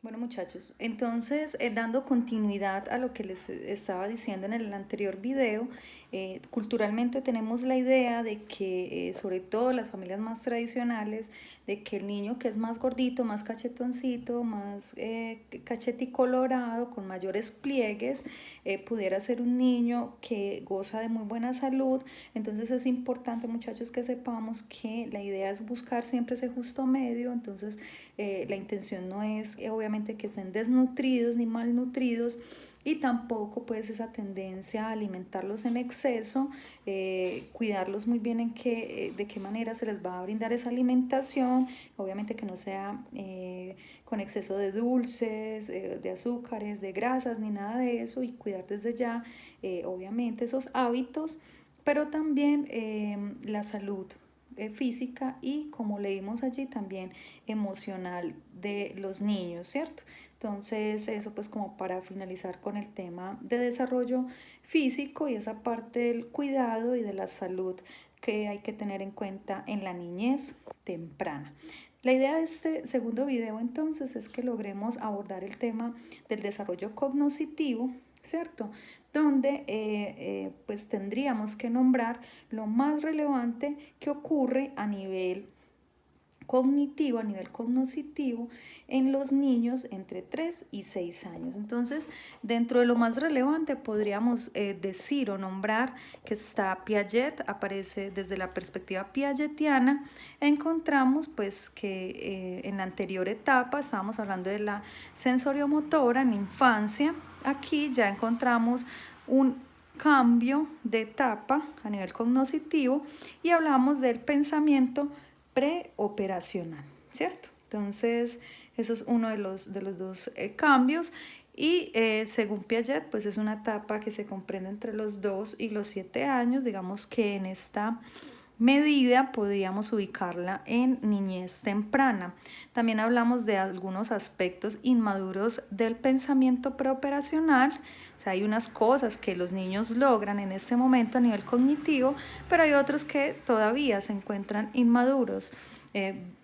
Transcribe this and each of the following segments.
Bueno, muchachos, entonces dando continuidad a lo que les estaba diciendo en el anterior video, culturalmente tenemos la idea de que, sobre todo las familias más tradicionales, de que el niño que es más gordito, más cachetoncito, más cacheticolorado, con mayores pliegues, pudiera ser un niño que goza de muy buena salud. Entonces es importante, muchachos, que sepamos que la idea es buscar siempre ese justo medio. Entonces la intención no es obviamente que estén desnutridos ni malnutridos, y tampoco pues esa tendencia a alimentarlos en exceso, cuidarlos muy bien de qué manera se les va a brindar esa alimentación, obviamente que no sea con exceso de dulces, de azúcares, de grasas, ni nada de eso, y cuidar desde ya obviamente esos hábitos, pero también la salud física y, como leímos allí, también emocional de los niños, ¿cierto? Entonces, eso pues como para finalizar con el tema de desarrollo físico y esa parte del cuidado y de la salud que hay que tener en cuenta en la niñez temprana. La idea de este segundo video entonces es que logremos abordar el tema del desarrollo cognitivo, ¿cierto? Donde pues tendríamos que nombrar lo más relevante que ocurre a nivel cognitivo, a nivel cognitivo en los niños entre 3 y 6 años. Entonces, dentro de lo más relevante podríamos decir o nombrar que está Piaget, aparece desde la perspectiva piagetiana. Encontramos pues que en la anterior etapa estábamos hablando de la sensoriomotora en la infancia. Aquí ya encontramos un cambio de etapa a nivel cognitivo y hablamos del pensamiento preoperacional, ¿cierto? Entonces, eso es uno de los dos cambios. Y según Piaget, pues es una etapa que se comprende entre los 2 y los 7 años. Digamos que en esta medida podríamos ubicarla en niñez temprana. También hablamos de algunos aspectos inmaduros del pensamiento preoperacional. O sea, hay unas cosas que los niños logran en este momento a nivel cognitivo, pero hay otros que todavía se encuentran inmaduros.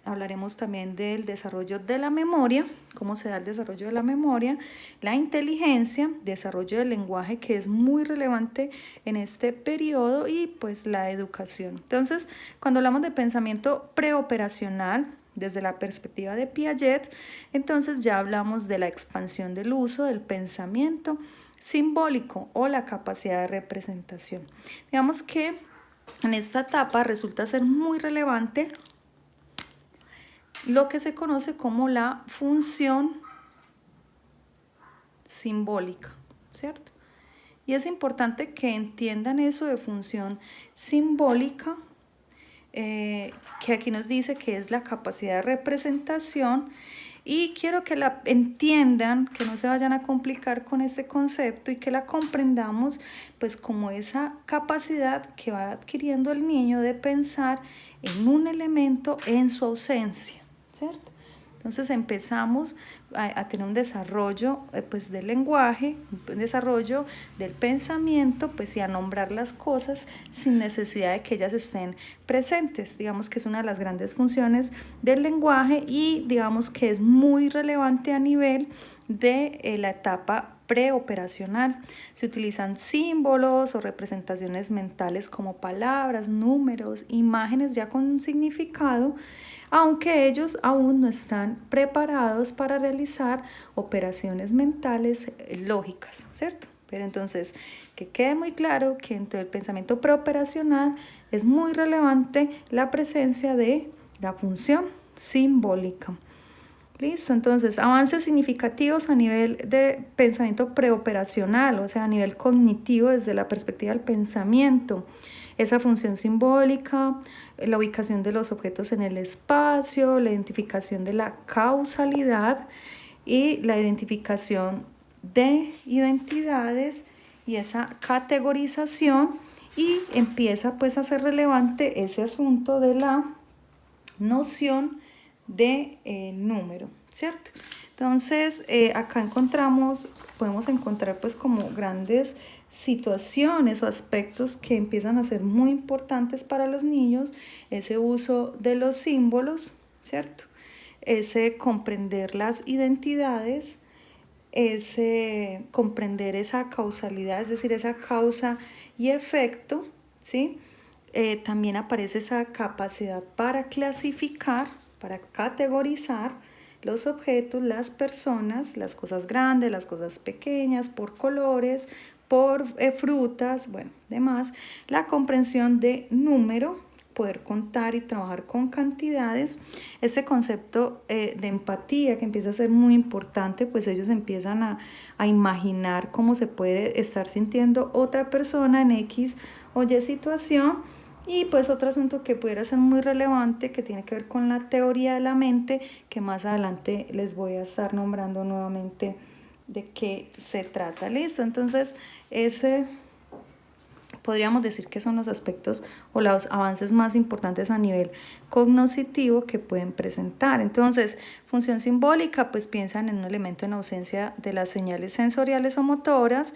Hablaremos también del desarrollo de la memoria, cómo se da el desarrollo de la memoria, la inteligencia, desarrollo del lenguaje, que es muy relevante en este periodo, y pues la educación. Entonces, cuando hablamos de pensamiento preoperacional, desde la perspectiva de Piaget, entonces ya hablamos de la expansión del uso del pensamiento simbólico o la capacidad de representación. Digamos que en esta etapa resulta ser muy relevante lo que se conoce como la función simbólica, ¿cierto? Y es importante que entiendan eso de función simbólica, que aquí nos dice que es la capacidad de representación, y quiero que la entiendan, que no se vayan a complicar con este concepto y que la comprendamos pues como esa capacidad que va adquiriendo el niño de pensar en un elemento en su ausencia, ¿cierto? Entonces empezamos a tener un desarrollo pues del lenguaje, un desarrollo del pensamiento, pues, y a nombrar las cosas sin necesidad de que ellas estén presentes. Digamos que es una de las grandes funciones del lenguaje, y digamos que es muy relevante a nivel de la etapa preoperacional. Se utilizan símbolos o representaciones mentales como palabras, números, imágenes ya con un significado, aunque ellos aún no están preparados para realizar operaciones mentales lógicas, ¿cierto? Pero entonces, que quede muy claro que dentro del pensamiento preoperacional es muy relevante la presencia de la función simbólica. Listo, entonces, avances significativos a nivel de pensamiento preoperacional, o sea, a nivel cognitivo desde la perspectiva del pensamiento. Esa función simbólica, la ubicación de los objetos en el espacio, la identificación de la causalidad y la identificación de identidades y esa categorización, y empieza pues a ser relevante ese asunto de la noción de número, ¿cierto? Entonces, acá podemos encontrar pues como grandes situaciones o aspectos que empiezan a ser muy importantes para los niños, ese uso de los símbolos, ¿cierto? ese comprender las identidades, ese comprender esa causalidad, es decir, esa causa y efecto, ¿sí? También aparece esa capacidad para clasificar, para categorizar los objetos, las personas, las cosas grandes, las cosas pequeñas, por colores, por frutas, bueno, demás. La comprensión de número, poder contar y trabajar con cantidades. Ese concepto de empatía que empieza a ser muy importante, pues ellos empiezan a imaginar cómo se puede estar sintiendo otra persona en X o Y situación. Y pues otro asunto que pudiera ser muy relevante, que tiene que ver con la teoría de la mente, que más adelante les voy a estar nombrando nuevamente de qué se trata. Listo, entonces ese podríamos decir que son los aspectos o los avances más importantes a nivel cognitivo que pueden presentar. Entonces, función simbólica, pues piensan en un elemento en ausencia de las señales sensoriales o motoras.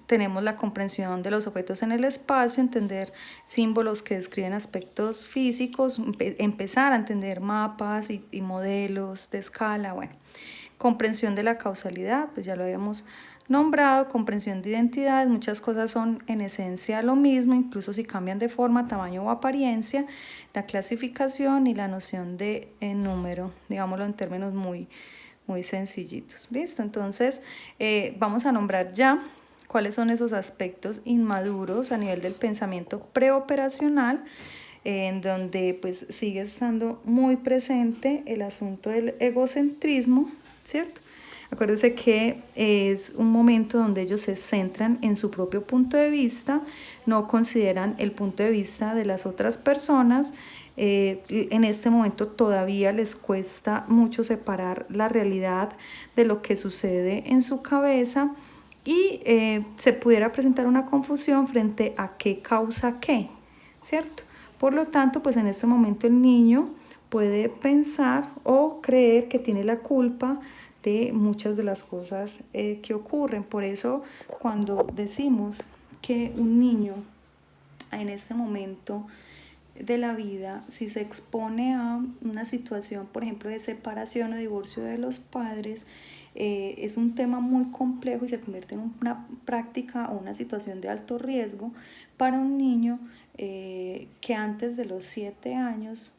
Tenemos la comprensión de los objetos en el espacio, entender símbolos que describen aspectos físicos, empezar a entender mapas y modelos de escala, bueno. Comprensión de la causalidad, pues ya lo habíamos nombrado, comprensión de identidades, muchas cosas son en esencia lo mismo, incluso si cambian de forma, tamaño o apariencia, la clasificación y la noción de número, digámoslo en términos muy sencillitos. Listo, entonces vamos a nombrar ya cuáles son esos aspectos inmaduros a nivel del pensamiento preoperacional, en donde pues sigue estando muy presente el asunto del egocentrismo, ¿cierto? Acuérdense que es un momento donde ellos se centran en su propio punto de vista, no consideran el punto de vista de las otras personas. En este momento todavía les cuesta mucho separar la realidad de lo que sucede en su cabeza y se pudiera presentar una confusión frente a qué causa qué, ¿cierto? Por lo tanto, pues en este momento el niño puede pensar o creer que tiene la culpa de muchas de las cosas que ocurren. Por eso, cuando decimos que un niño en este momento de la vida, si se expone a una situación, por ejemplo, de separación o divorcio de los padres, es un tema muy complejo y se convierte en una práctica o una situación de alto riesgo para un niño que antes de los 7 años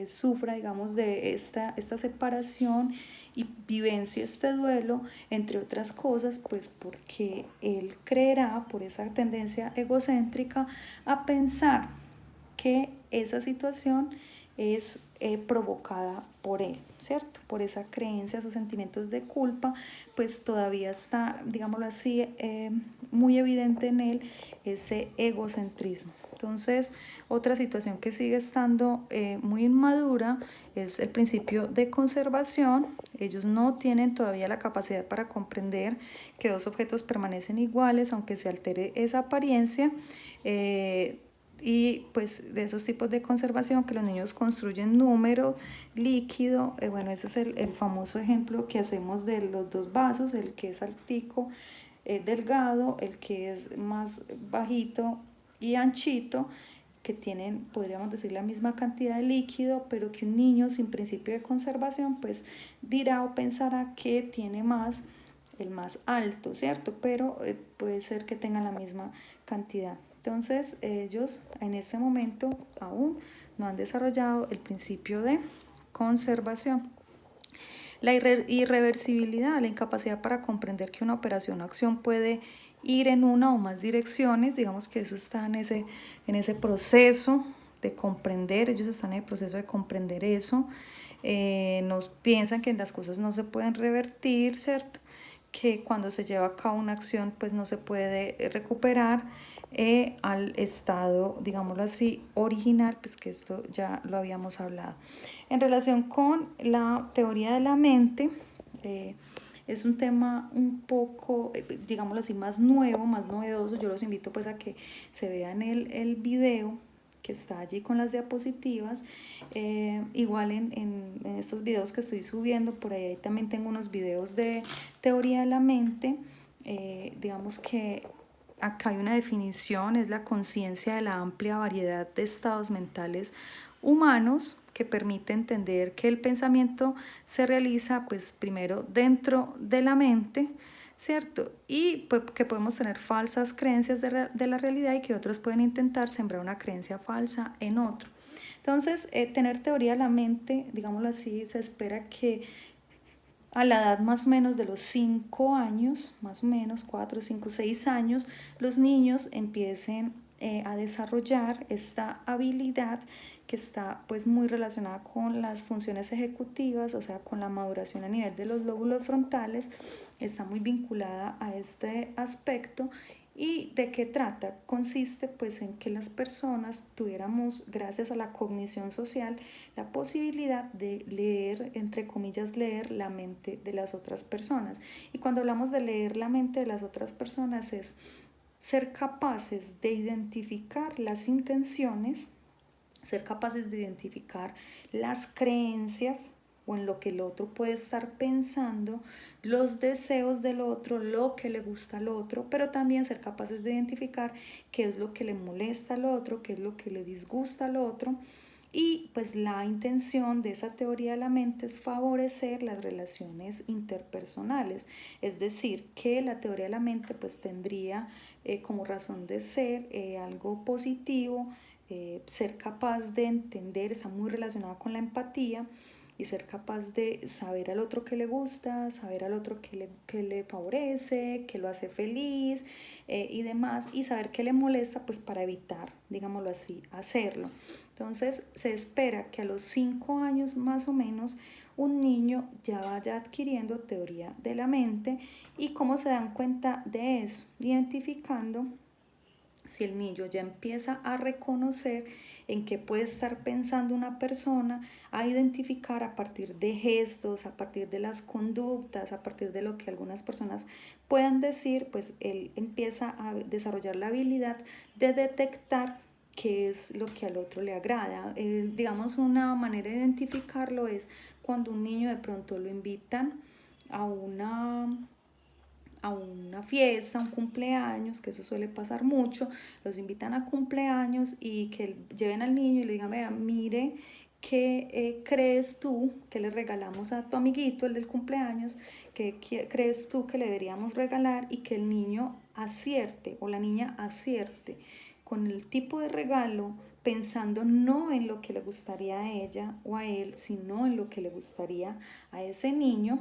sufra, digamos, de esta separación y vivencia este duelo, entre otras cosas, pues porque él creerá por esa tendencia egocéntrica a pensar que esa situación es provocada por él, ¿cierto? Por esa creencia, sus sentimientos de culpa, pues todavía está, digámoslo así, muy evidente en él ese egocentrismo. Entonces, otra situación que sigue estando muy inmadura es el principio de conservación. Ellos no tienen todavía la capacidad para comprender que dos objetos permanecen iguales aunque se altere esa apariencia. Y pues de esos tipos de conservación que los niños construyen número, líquido, bueno, ese es el famoso ejemplo que hacemos de los dos vasos, el que es altico, delgado, el que es más bajito y anchito, que tienen, podríamos decir, la misma cantidad de líquido, pero que un niño sin principio de conservación pues dirá o pensará que tiene más, el más alto, ¿cierto? Pero puede ser que tengan la misma cantidad. Entonces ellos en este momento aún no han desarrollado el principio de conservación. La irreversibilidad, la incapacidad para comprender que una operación o acción puede ir en una o más direcciones, digamos que eso está en ese proceso de comprender, ellos están en el proceso de comprender eso, nos piensan que las cosas no se pueden revertir, ¿cierto? Que cuando se lleva a cabo una acción pues no se puede recuperar al estado, digámoslo así, original, pues que esto ya lo habíamos hablado. En relación con la teoría de la mente, es un tema un poco, digámoslo así, más nuevo, más novedoso. Yo los invito pues a que se vean el video que está allí con las diapositivas. Igual en estos videos que estoy subiendo, por ahí también tengo unos videos de teoría de la mente. Digamos que acá hay una definición, es la conciencia de la amplia variedad de estados mentales humanos que permite entender que el pensamiento se realiza pues primero dentro de la mente, ¿cierto? Y pues, que podemos tener falsas creencias de la realidad y que otros pueden intentar sembrar una creencia falsa en otro. Entonces, tener teoría de la mente, digámoslo así, se espera que a la edad más o menos de los 5 años, más o menos 4, 5, 6 años, los niños empiecen a desarrollar esta habilidad que está pues muy relacionada con las funciones ejecutivas, o sea, con la maduración a nivel de los lóbulos frontales, está muy vinculada a este aspecto. ¿Y de qué trata? Consiste pues en que las personas tuviéramos, gracias a la cognición social, la posibilidad de leer, entre comillas, leer la mente de las otras personas. Y cuando hablamos de leer la mente de las otras personas es ser capaces de identificar las intenciones, ser capaces de identificar las creencias o en lo que el otro puede estar pensando, los deseos del otro, lo que le gusta al otro, pero también ser capaces de identificar qué es lo que le molesta al otro, qué es lo que le disgusta al otro. Y pues la intención de esa teoría de la mente es favorecer las relaciones interpersonales, es decir, que la teoría de la mente pues tendría como razón de ser algo positivo, ser capaz de entender, está muy relacionado con la empatía y ser capaz de saber al otro que le gusta, saber al otro que le favorece, que lo hace feliz y demás, y saber qué le molesta pues para evitar, digámoslo así, hacerlo. Entonces se espera que a los 5 años más o menos un niño ya vaya adquiriendo teoría de la mente. ¿Y cómo se dan cuenta de eso? Identificando si el niño ya empieza a reconocer en qué puede estar pensando una persona, a identificar a partir de gestos, a partir de las conductas, a partir de lo que algunas personas puedan decir, pues él empieza a desarrollar la habilidad de detectar qué es lo que al otro le agrada. Digamos, una manera de identificarlo es cuando un niño de pronto lo invitan a una fiesta, un cumpleaños, que eso suele pasar mucho, los invitan a cumpleaños y que lleven al niño y le digan, vea, mire, ¿qué crees tú que le regalamos a tu amiguito, el del cumpleaños? ¿Qué crees tú que le deberíamos regalar? Y que el niño acierte o la niña acierte con el tipo de regalo, pensando no en lo que le gustaría a ella o a él, sino en lo que le gustaría a ese niño,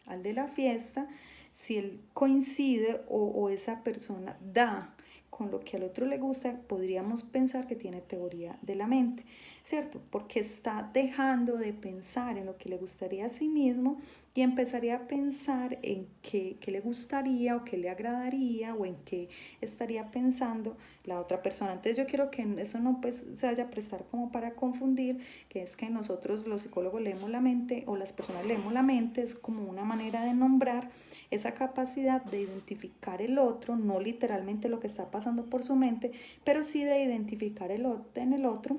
al de la fiesta. Si él coincide o esa persona da con lo que al otro le gusta, podríamos pensar que tiene teoría de la mente, ¿cierto? Porque está dejando de pensar en lo que le gustaría a sí mismo y empezaría a pensar en qué le gustaría o qué le agradaría o en qué estaría pensando la otra persona. Entonces yo quiero que eso no pues se vaya a prestar como para confundir, que es que nosotros los psicólogos leemos la mente o las personas leemos la mente, es como una manera de nombrar esa capacidad de identificar el otro, no literalmente lo que está pasando por su mente, pero sí de identificar en el otro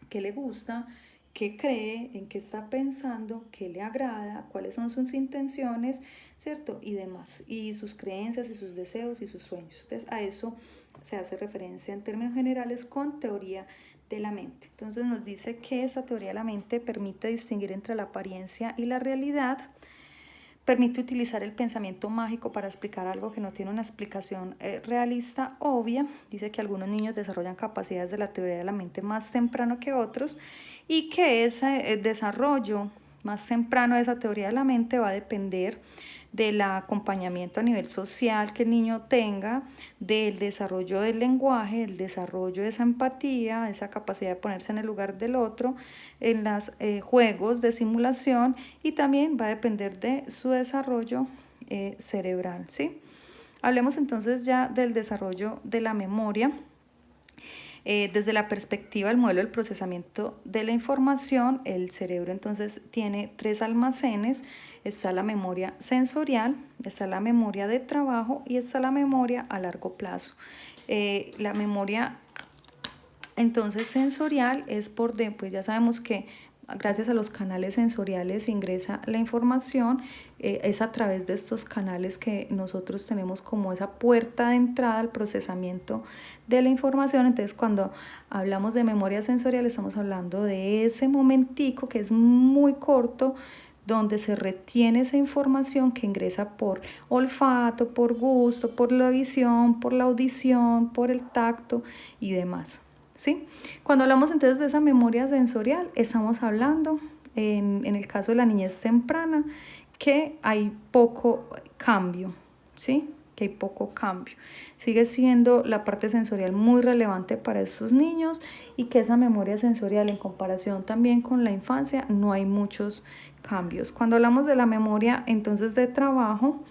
qué le gusta, qué cree, en qué está pensando, qué le agrada, cuáles son sus intenciones, ¿cierto? Y demás, y sus creencias y sus deseos y sus sueños. Entonces a eso se hace referencia en términos generales con teoría de la mente. Entonces nos dice que esa teoría de la mente permite distinguir entre la apariencia y la realidad. Permite utilizar el pensamiento mágico para explicar algo que no tiene una explicación realista obvia. Dice que algunos niños desarrollan capacidades de la teoría de la mente más temprano que otros y que ese desarrollo más temprano de esa teoría de la mente va a depender del acompañamiento a nivel social que el niño tenga, del desarrollo del lenguaje, del desarrollo de esa empatía, esa capacidad de ponerse en el lugar del otro, en los juegos de simulación, y también va a depender de su desarrollo cerebral, ¿sí? Hablemos entonces ya del desarrollo de la memoria. Desde la perspectiva del modelo del procesamiento de la información, el cerebro entonces tiene 3 almacenes. Está la memoria sensorial, está la memoria de trabajo y está la memoria a largo plazo. La memoria entonces sensorial es pues ya sabemos que gracias a los canales sensoriales ingresa la información, es a través de estos canales que nosotros tenemos como esa puerta de entrada al procesamiento de la información. Entonces, cuando hablamos de memoria sensorial, estamos hablando de ese momentico que es muy corto, donde se retiene esa información que ingresa por olfato, por gusto, por la visión, por la audición, por el tacto y demás. ¿Sí? Cuando hablamos entonces de esa memoria sensorial, estamos hablando, en el caso de la niñez temprana, que hay poco cambio, ¿sí? Que hay poco cambio. Sigue siendo la parte sensorial muy relevante para estos niños y que esa memoria sensorial en comparación también con la infancia no hay muchos cambios. Cuando hablamos de la memoria entonces de trabajo,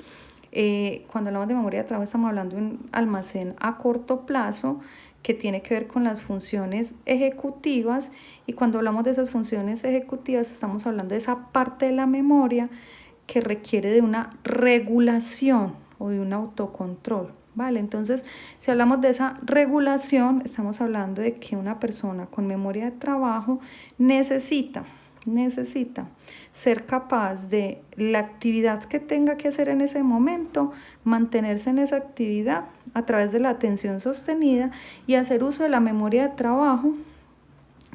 cuando hablamos de memoria de trabajo estamos hablando de un almacén a corto plazo que tiene que ver con las funciones ejecutivas, y cuando hablamos de esas funciones ejecutivas estamos hablando de esa parte de la memoria que requiere de una regulación o de un autocontrol, ¿vale? Entonces, si hablamos de esa regulación, estamos hablando de que una persona con memoria de trabajo necesita ser capaz de la actividad que tenga que hacer en ese momento, mantenerse en esa actividad a través de la atención sostenida y hacer uso de la memoria de trabajo,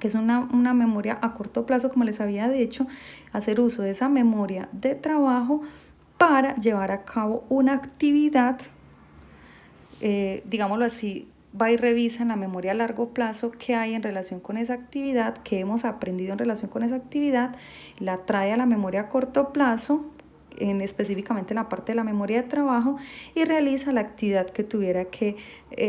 que es una memoria a corto plazo, como les había dicho, hacer uso de esa memoria de trabajo para llevar a cabo una actividad, digámoslo así, va y revisa en la memoria a largo plazo qué hay en relación con esa actividad, qué hemos aprendido en relación con esa actividad, la trae a la memoria a corto plazo, específicamente en la parte de la memoria de trabajo, y realiza la actividad que tuviera que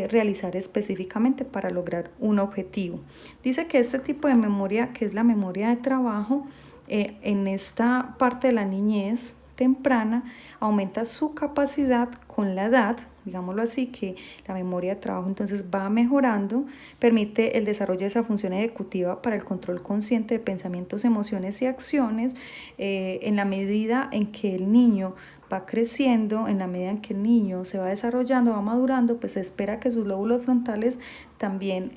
realizar específicamente para lograr un objetivo. Dice que este tipo de memoria, que es la memoria de trabajo, en esta parte de la niñez temprana, aumenta su capacidad con la edad, digámoslo así, que la memoria de trabajo entonces va mejorando, permite el desarrollo de esa función ejecutiva para el control consciente de pensamientos, emociones y acciones, en la medida en que el niño va creciendo, en la medida en que el niño se va desarrollando, va madurando, pues se espera que sus lóbulos frontales también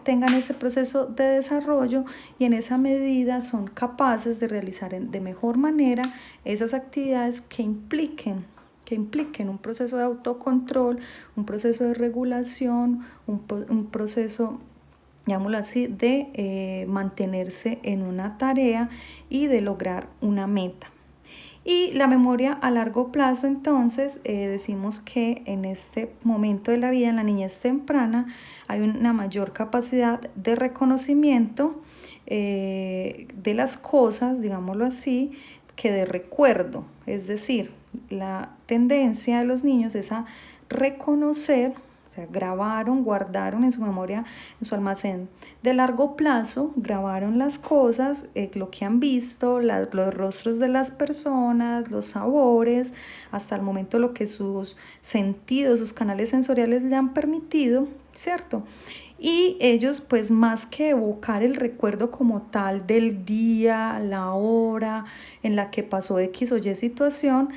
tengan ese proceso de desarrollo, y en esa medida son capaces de realizar de mejor manera esas actividades que impliquen un proceso de autocontrol, un proceso de regulación, un proceso, llamémoslo así, de mantenerse en una tarea y de lograr una meta. Y la memoria a largo plazo, entonces, decimos que en este momento de la vida, en la niñez temprana, hay una mayor capacidad de reconocimiento de las cosas, digámoslo así, que de recuerdo. Es decir, la tendencia de los niños es a reconocer, o sea, grabaron, guardaron en su memoria, en su almacén de largo plazo, grabaron las cosas, lo que han visto, los rostros de las personas, los sabores, hasta el momento lo que sus sentidos, sus canales sensoriales le han permitido, ¿cierto? Y ellos, pues más que evocar el recuerdo como tal del día, la hora en la que pasó X o Y situación,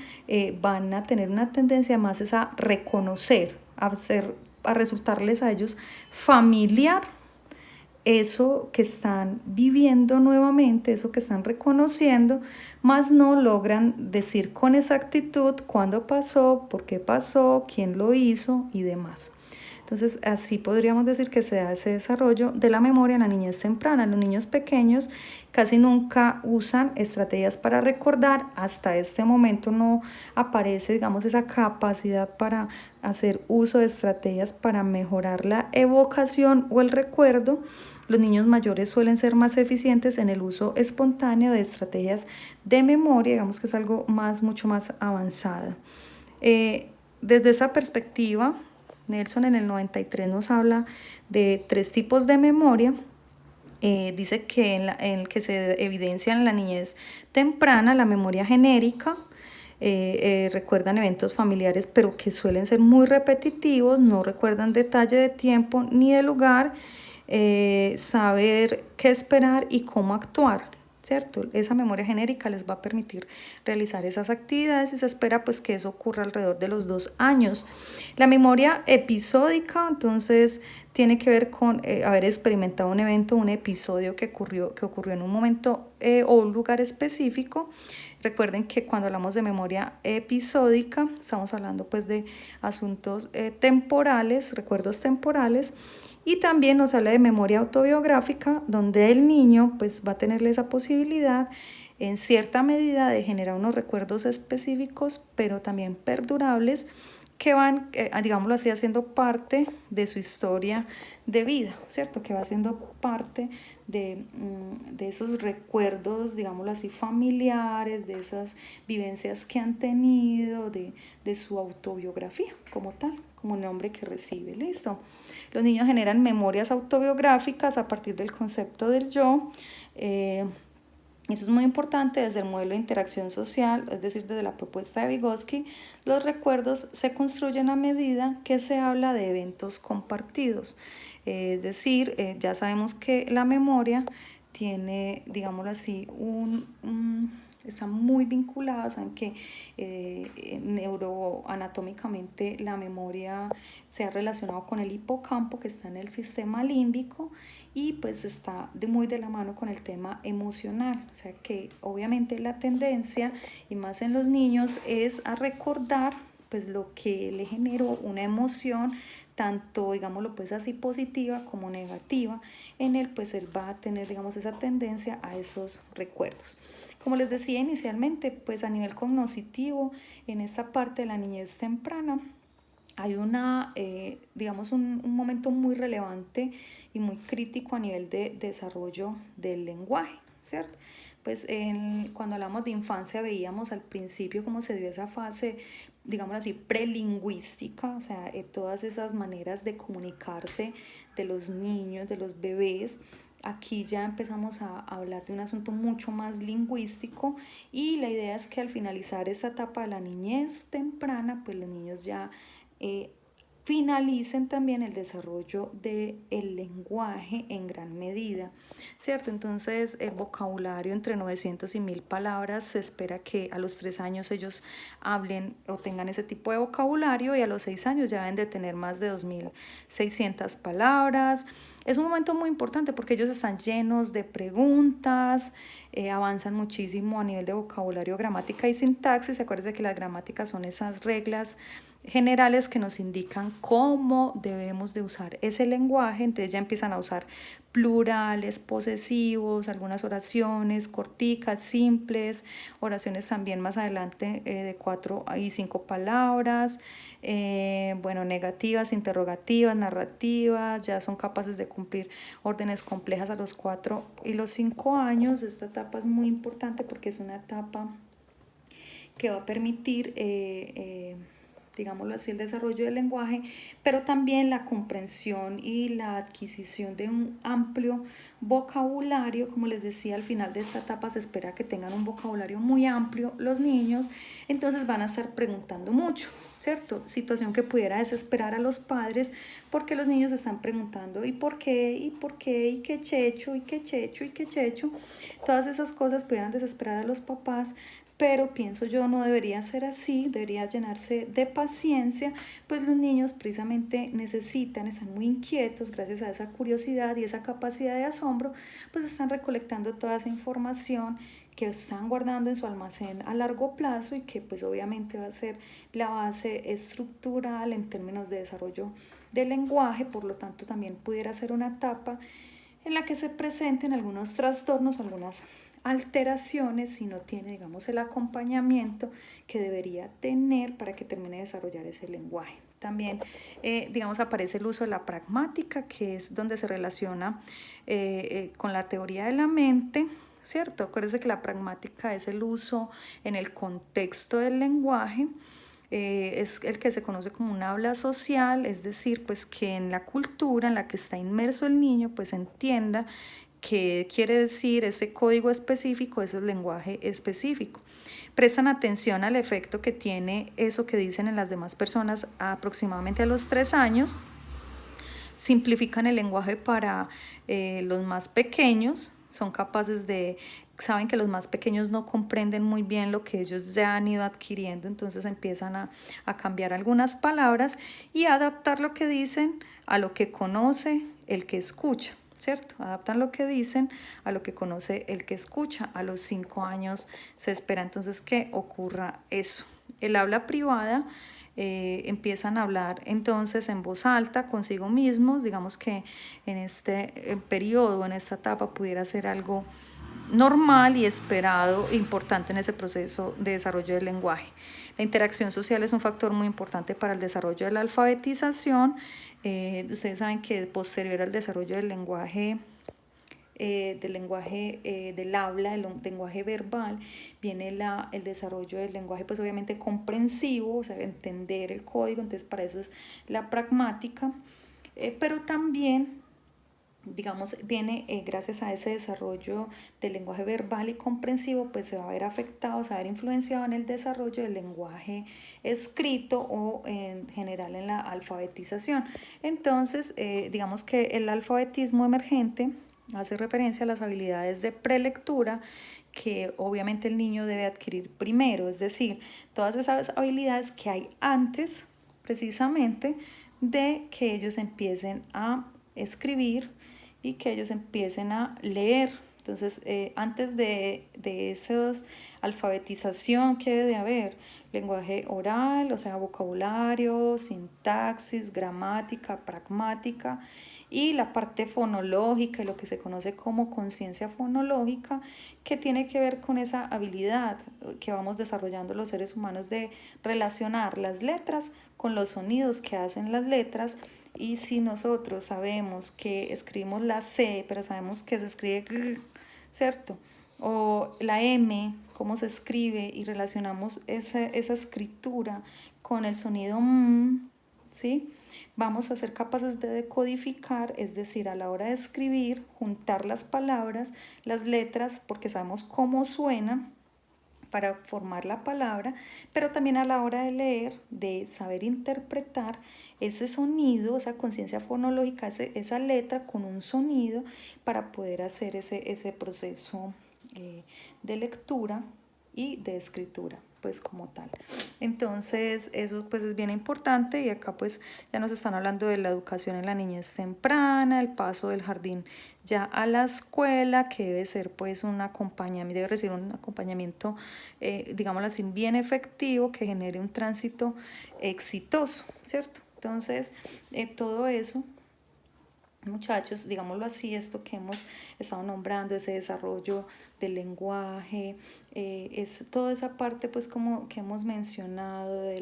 van a tener una tendencia más es a reconocer, a resultarles a ellos familiar eso que están viviendo nuevamente, eso que están reconociendo, más no logran decir con exactitud cuándo pasó, por qué pasó, quién lo hizo y demás. Entonces, así podríamos decir que se da ese desarrollo de la memoria en la niñez temprana. Los niños pequeños casi nunca usan estrategias para recordar. Hasta este momento no aparece, digamos, esa capacidad para hacer uso de estrategias para mejorar la evocación o el recuerdo. Los niños mayores suelen ser más eficientes en el uso espontáneo de estrategias de memoria, digamos que es algo mucho más avanzada. Desde esa perspectiva, Nelson en el 93 nos habla de 3 tipos de memoria. Dice que en el que se evidencia en la niñez temprana la memoria genérica, recuerdan eventos familiares pero que suelen ser muy repetitivos, no recuerdan detalle de tiempo ni de lugar, saber qué esperar y cómo actuar, ¿cierto? Esa memoria genérica les va a permitir realizar esas actividades y se espera pues que eso ocurra alrededor de los 2 años. La memoria episódica, entonces, tiene que ver con haber experimentado un evento, un episodio que ocurrió en un momento o un lugar específico. Recuerden que cuando hablamos de memoria episódica, estamos hablando pues de asuntos temporales, recuerdos temporales. Y también nos habla de memoria autobiográfica, donde el niño pues va a tener esa posibilidad en cierta medida de generar unos recuerdos específicos, pero también perdurables, que van, digámoslo así, haciendo parte de su historia de vida, ¿cierto? Que va siendo parte de esos recuerdos, digámoslo así, familiares, de esas vivencias que han tenido, de su autobiografía como tal, como el nombre que recibe. Listo. Los niños generan memorias autobiográficas a partir del concepto del yo. Eso es muy importante desde el modelo de interacción social, es decir, desde la propuesta de Vygotsky. Los recuerdos se construyen a medida que se habla de eventos compartidos. Es decir, ya sabemos que la memoria tiene, digámoslo así, está muy vinculada, saben que neuroanatómicamente la memoria se ha relacionado con el hipocampo que está en el sistema límbico y pues está muy de la mano con el tema emocional, o sea que obviamente la tendencia y más en los niños es a recordar pues lo que le generó una emoción, tanto digámoslo pues así positiva como negativa. En él pues él va a tener digamos esa tendencia a esos recuerdos. Como les decía inicialmente, pues a nivel cognitivo, en esta parte de la niñez temprana, hay digamos un momento muy relevante y muy crítico a nivel de desarrollo del lenguaje, ¿cierto? Pues cuando hablamos de infancia veíamos al principio cómo se dio esa fase, digamos así, prelingüística, o sea, todas esas maneras de comunicarse de los niños, de los bebés. Aquí ya empezamos a hablar de un asunto mucho más lingüístico y la idea es que al finalizar esta etapa de la niñez temprana, pues los niños ya finalicen también el desarrollo del lenguaje en gran medida, ¿cierto? Entonces el vocabulario entre 900 y 1000 palabras, se espera que a los 3 años ellos hablen o tengan ese tipo de vocabulario y a los 6 años ya deben de tener más de 2600 palabras. Es un momento muy importante porque ellos están llenos de preguntas, avanzan muchísimo a nivel de vocabulario, gramática y sintaxis. Acuérdense que las gramáticas son esas reglas generales que nos indican cómo debemos de usar ese lenguaje. Entonces ya empiezan a usar plurales, posesivos, algunas oraciones corticas, simples, oraciones también más adelante de 4 y 5 palabras, bueno, negativas, interrogativas, narrativas, ya son capaces de cumplir órdenes complejas a los 4 y los 5 años. Esta etapa es muy importante porque es una etapa que va a permitir digámoslo así, el desarrollo del lenguaje, pero también la comprensión y la adquisición de un amplio vocabulario. Como les decía, al final de esta etapa se espera que tengan un vocabulario muy amplio los niños, entonces van a estar preguntando mucho, ¿cierto? Situación que pudiera desesperar a los padres porque los niños están preguntando ¿y por qué? ¿y por qué? ¿y qué checho? ¿y qué checho? ¿y qué checho? Todas esas cosas pudieran desesperar a los papás, pero pienso yo no debería ser así, debería llenarse de paciencia, pues los niños precisamente están muy inquietos gracias a esa curiosidad y esa capacidad de asombro, pues están recolectando toda esa información que están guardando en su almacén a largo plazo y que pues obviamente va a ser la base estructural en términos de desarrollo del lenguaje. Por lo tanto también pudiera ser una etapa en la que se presenten algunos trastornos, algunas alteraciones si no tiene, digamos, el acompañamiento que debería tener para que termine de desarrollar ese lenguaje. También, digamos, aparece el uso de la pragmática, que es donde se relaciona con la teoría de la mente, ¿cierto? Acuérdense que la pragmática es el uso en el contexto del lenguaje. Es el que se conoce como un habla social, es decir, pues que en la cultura en la que está inmerso el niño, pues entienda qué quiere decir ese código específico, ese lenguaje específico. Prestan atención al efecto que tiene eso que dicen en las demás personas aproximadamente a los 3 años. Simplifican el lenguaje para los más pequeños, son capaces de saben que los más pequeños no comprenden muy bien lo que ellos ya han ido adquiriendo, entonces empiezan a cambiar algunas palabras y adaptar lo que dicen a lo que conoce el que escucha, ¿cierto? Adaptan lo que dicen a lo que conoce el que escucha. A los 5 años se espera entonces que ocurra eso. El habla privada, empiezan a hablar entonces en voz alta consigo mismos. Digamos que en este periodo, en esta etapa, pudiera ser algo normal y esperado, importante en ese proceso de desarrollo del lenguaje. La interacción social es un factor muy importante para el desarrollo de la alfabetización. Ustedes saben que posterior al desarrollo del lenguaje del habla, del lenguaje verbal, viene el desarrollo del lenguaje, pues obviamente comprensivo, o sea, entender el código, entonces para eso es la pragmática, pero también, digamos, viene gracias a ese desarrollo del lenguaje verbal y comprensivo, pues se va a ver afectado, se va a ver influenciado en el desarrollo del lenguaje escrito o en general en la alfabetización. Entonces, digamos que el alfabetismo emergente hace referencia a las habilidades de prelectura que obviamente el niño debe adquirir primero, es decir, todas esas habilidades que hay antes precisamente de que ellos empiecen a escribir y que ellos empiecen a leer. Entonces, antes de esa alfabetización que debe de haber, lenguaje oral, o sea, vocabulario, sintaxis, gramática, pragmática, y la parte fonológica y lo que se conoce como conciencia fonológica, que tiene que ver con esa habilidad que vamos desarrollando los seres humanos de relacionar las letras con los sonidos que hacen las letras. Y si nosotros sabemos que escribimos la C, pero sabemos que se escribe G, ¿cierto? O la M, cómo se escribe, y relacionamos esa escritura con el sonido M, ¿sí? Vamos a ser capaces de decodificar, es decir, a la hora de escribir, juntar las palabras, las letras, porque sabemos cómo suenan para formar la palabra, pero también a la hora de leer, de saber interpretar ese sonido, esa conciencia fonológica, esa letra con un sonido para poder hacer ese proceso de lectura y de escritura, pues como tal. Entonces eso pues es bien importante, y acá pues ya nos están hablando de la educación en la niñez temprana, el paso del jardín ya a la escuela, que debe ser pues un acompañamiento, debe recibir un acompañamiento, digámoslo así, bien efectivo, que genere un tránsito exitoso, ¿cierto? Entonces, todo eso, muchachos, digámoslo así, esto que hemos estado nombrando, ese desarrollo del lenguaje, es toda esa parte pues como que hemos mencionado de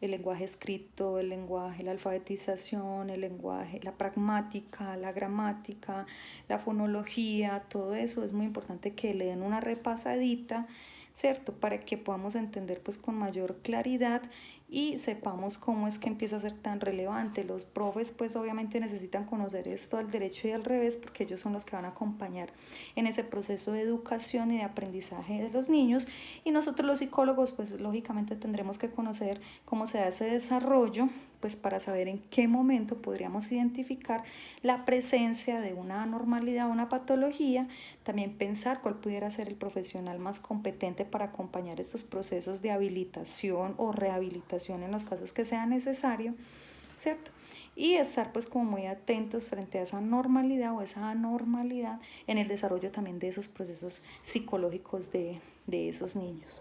el lenguaje escrito, el lenguaje, la alfabetización, el lenguaje, la pragmática, la gramática, la fonología, todo eso es muy importante que le den una repasadita, ¿cierto? Para que podamos entender pues con mayor claridad y sepamos cómo es que empieza a ser tan relevante. Los profes pues obviamente necesitan conocer esto al derecho y al revés, porque ellos son los que van a acompañar en ese proceso de educación y de aprendizaje de los niños, y nosotros los psicólogos pues lógicamente tendremos que conocer cómo se da ese desarrollo, pues para saber en qué momento podríamos identificar la presencia de una anormalidad o una patología, también pensar cuál pudiera ser el profesional más competente para acompañar estos procesos de habilitación o rehabilitación en los casos que sea necesario, ¿cierto? Y estar pues como muy atentos frente a esa normalidad o esa anormalidad en el desarrollo también de esos procesos psicológicos de esos niños.